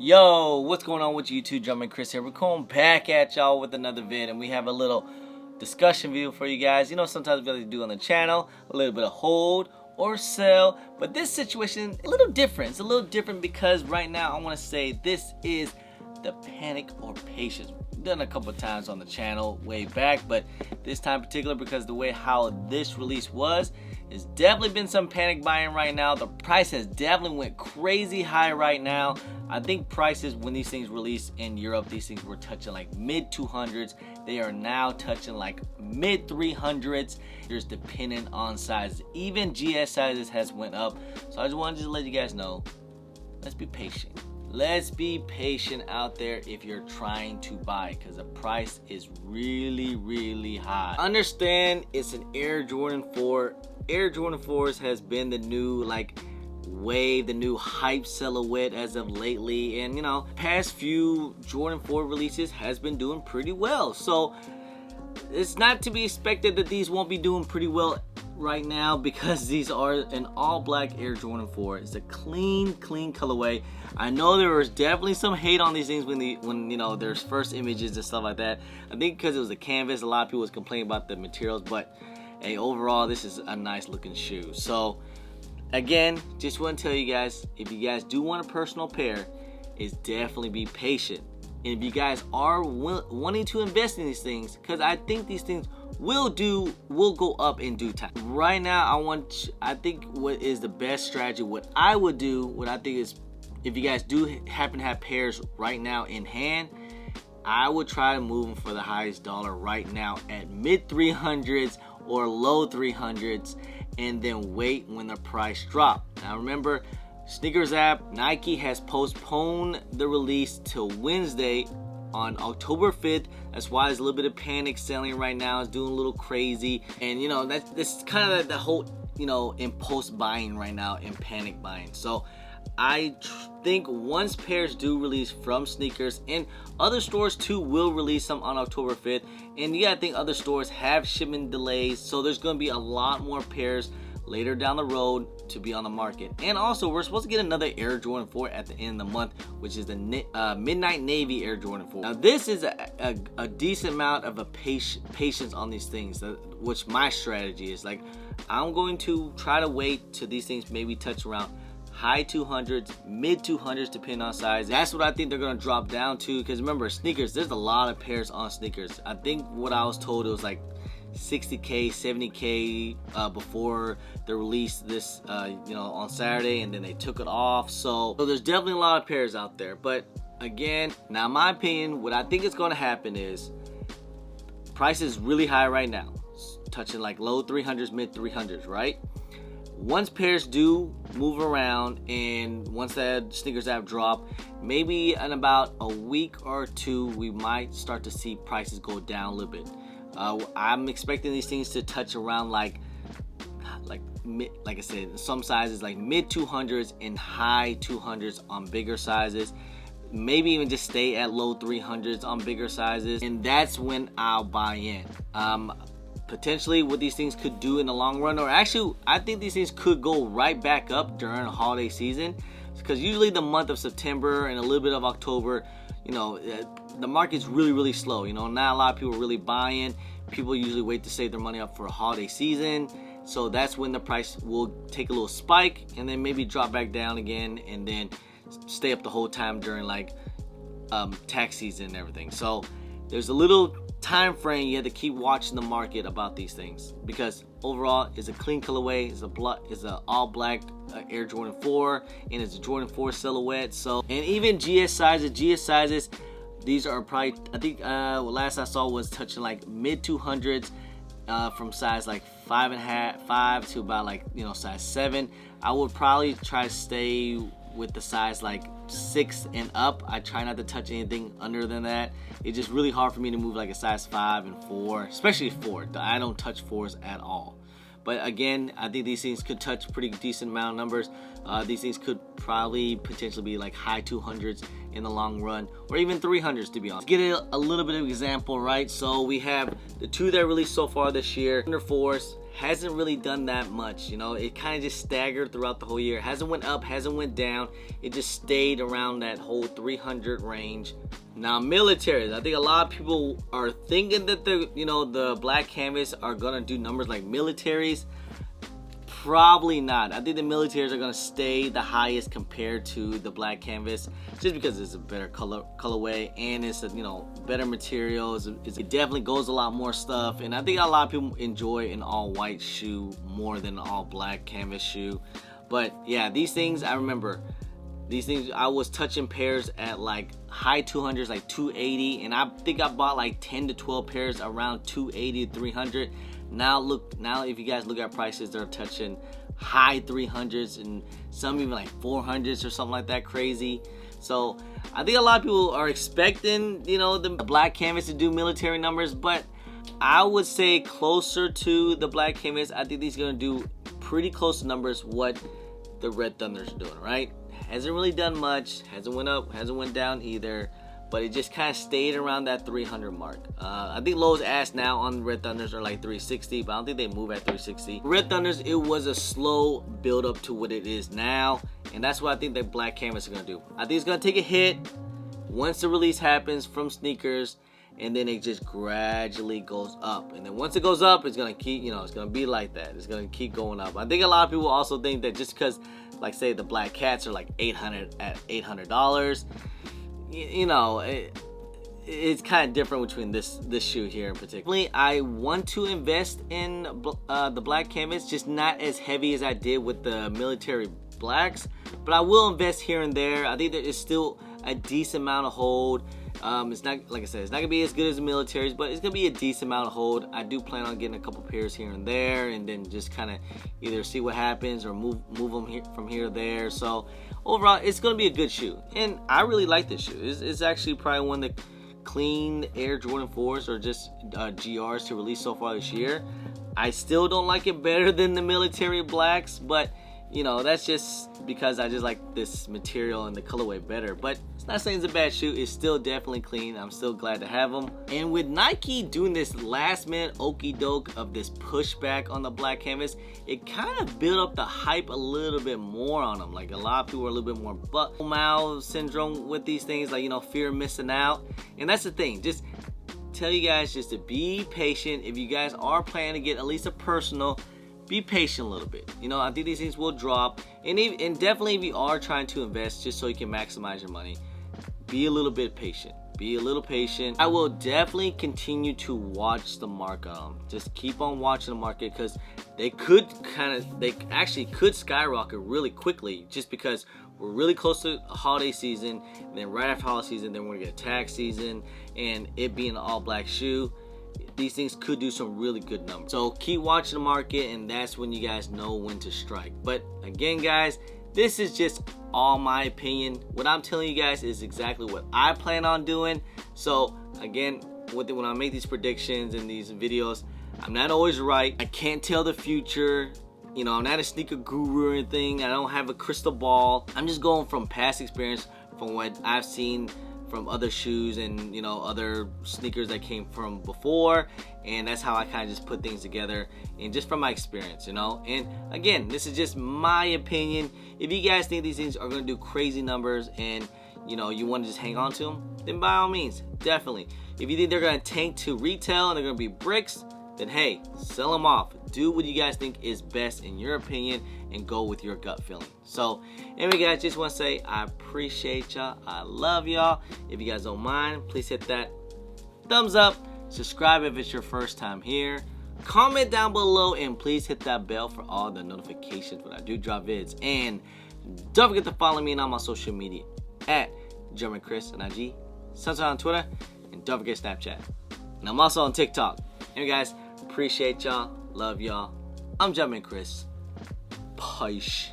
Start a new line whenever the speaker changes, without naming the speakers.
Yo, what's going on with YouTube? Jumping Chris here. We're coming back at y'all with another vid, and we have a little discussion video for you guys. You know, sometimes we like to do on the channel a little bit of hold or sell, but this situation a little different. It's a little different because right now I want to say this is the panic or patience. We've done a couple of times on the channel way back, but this time in particular because the way how this release was, it's definitely been some panic buying right now. The price has definitely went crazy high right now. I think prices when these things released in Europe, these things were touching like mid 200s. They are now touching like mid 300s. Just depending on sizes. Even GS sizes has went up. So I just wanted to let you guys know, let's be patient. Let's be patient out there if you're trying to buy, because the price is really high. Understand it's an Air Jordan 4. Air Jordan 4s has been the new wave, the new hype silhouette as of lately, and you know, past few Jordan 4 releases has been doing pretty well. So it's not to be expected that these won't be doing pretty well right now, because these are an all black Air Jordan 4. It's a clean colorway. I know there was definitely some hate on these things when you know there's first images and stuff like that. I think because it was a canvas, a lot of people was complaining about the materials, but hey, overall this is a nice looking shoe. So again, just want to tell you guys, if you guys do want a personal pair, is definitely be patient. And if you guys are wanting to invest in these things, because I think these things will go up in due time. Right now, I think what is the best strategy, what I would do, what I think is, if you guys do happen to have pairs right now in hand, I would try to move them for the highest dollar right now at mid 300s or low 300s, and then wait when the price drop. Now remember, Sneakers app, Nike has postponed the release till Wednesday on October 5th. That's why there's a little bit of panic selling right now. It's doing a little crazy. And you know, that's kind of the whole, you know, impulse buying right now and panic buying. So I think once pairs do release from sneakers, and other stores too will release some on October 5th. And yeah, I think other stores have shipment delays. So there's going to be a lot more pairs later down the road to be on the market. And also, we're supposed to get another Air Jordan 4 at the end of the month, which is the Midnight Navy Air Jordan 4. Now this is a decent amount of patience on these things, which my strategy is, like, I'm going to try to wait till these things maybe touch around high 200s, mid 200s, depending on size. That's what I think they're going to drop down to, because remember, sneakers, there's a lot of pairs on sneakers. I think what I was told, it was like 60K, 70K before the release this you know, on Saturday, and then they took it off. So there's definitely a lot of pairs out there. But again, now in my opinion, what I think is going to happen is price is really high right now, it's touching like low 300s, mid 300s, right? Once pairs do move around, and once that sneakers app drop, maybe in about a week or two, we might start to see prices go down a little bit. I'm expecting these things to touch around like I said, some sizes like mid 200s and high 200s on bigger sizes. Maybe even just stay at low 300s on bigger sizes, and that's when I'll buy in. Potentially what these things could do in the long run, or actually I think these things could go right back up during the holiday season, because usually the month of September and a little bit of October, you know, the market's really slow. You know, not a lot of people really buying. People usually wait to save their money up for a holiday season. So that's when the price will take a little spike and then maybe drop back down again, and then stay up the whole time during like tax season and everything. So there's a little time frame you have to keep watching the market about these things, because overall it's a clean colorway, it's a all black Air Jordan 4, and it's a Jordan 4 silhouette. So, and even GS sizes, these are probably, I think last I saw was touching like mid 200s from size like 5 to about, like, you know, size 7. I would probably try to stay with the size like 6 and up. I try not to touch anything under than that. It's just really hard for me to move like a size 5 and 4, especially 4. I don't touch 4s at all. But again, I think these things could touch pretty decent amount of numbers. These things could probably potentially be like high 200s in the long run, or even 300s, to be honest. Get a little bit of example, right? So we have the two that released so far this year. Under 4s hasn't really done that much. You know, it kind of just staggered throughout the whole year. Hasn't went up, hasn't went down. It just stayed around that whole 300 range. Now, militaries, I think a lot of people are thinking that the black canvas are gonna do numbers like militaries. Probably not. I think the militaries are gonna stay the highest compared to the black canvas, just because it's a better colorway and it's better materials. It definitely goes a lot more stuff, and I think a lot of people enjoy an all white shoe more than an all black canvas shoe. But yeah, these things, I remember these things, I was touching pairs at like high 200s, like 280, and I think I bought like 10 to 12 pairs around 280 to 300. Now if you guys look at prices, they're touching high 300s and some even like 400s or something like that, crazy. So I think a lot of people are expecting the black canvas to do military numbers, but I would say closer to the black canvas. I think these are gonna do pretty close to numbers what the Red Thunders are doing, right? Hasn't really done much, hasn't went up, hasn't went down either, but it just kind of stayed around that 300 mark. I think lowest ask now on Red Thunders are like 360, but I don't think they move at 360. Red Thunders, it was a slow build up to what it is now, and that's what I think the black canvas is gonna do. I think it's gonna take a hit once the release happens from sneakers, and then it just gradually goes up. And then once it goes up, it's gonna keep, it's gonna be like that. It's gonna keep going up. I think a lot of people also think that just because, like, say the black cats are like $800, it's kind of different between this shoe here in particular. I want to invest in the black canvas, just not as heavy as I did with the military blacks, but I will invest here and there. I think there is still a decent amount of hold. It's not, like I said, it's not gonna be as good as the militaries, but it's gonna be a decent amount of hold. I do plan on getting a couple pairs here and there, and then just kind of either see what happens or move them from here to there. So overall, it's gonna be a good shoe, and I really like this shoe. It's actually probably one of the clean Air Jordan 4s or just GRs to release so far this year. I still don't like it better than the military blacks, but that's just because I just like this material and the colorway better. But it's not saying it's a bad shoe. It's still definitely clean. I'm still glad to have them. And with Nike doing this last minute okie doke of this pushback on the black canvas, it kind of built up the hype a little bit more on them. Like, a lot of people are a little bit more butt mouth syndrome with these things, like, fear of missing out. And that's the thing. Just tell you guys just to be patient. If you guys are planning to get at least a personal, be patient a little bit. I think these things will drop, and definitely if you are trying to invest just so you can maximize your money, be a little bit patient. Be a little patient. I will definitely continue to watch the market. Just keep on watching the market, because they actually could skyrocket really quickly, just because we're really close to holiday season, and then right after holiday season, then we're gonna get tax season, and it being an all black shoe, these things could do some really good numbers. So keep watching the market, and that's when you guys know when to strike. But again, guys, this is just all my opinion. What I'm telling you guys is exactly what I plan on doing. So again, when I make these predictions and these videos, I'm not always right. I can't tell the future. I'm not a sneaker guru or anything. I don't have a crystal ball. I'm just going from past experience, from what I've seen from other shoes and other sneakers that came from before, and that's how I kind of just put things together, and just from my experience. And again, this is just my opinion. If you guys think these things are going to do crazy numbers, and you want to just hang on to them, then by all means, definitely. If you think they're going to tank to retail and they're going to be bricks, then hey, sell them off. Do what you guys think is best in your opinion, and go with your gut feeling. So anyway, guys, just want to say I appreciate y'all. I love y'all. If you guys don't mind, please hit that thumbs up. Subscribe if it's your first time here. Comment down below, and please hit that bell for all the notifications when I do drop vids. And don't forget to follow me on my social media at German Chris on IG, Sunshine on Twitter, and don't forget Snapchat. And I'm also on TikTok. Anyway, guys, appreciate y'all. Love y'all. I'm German Chris. Peace.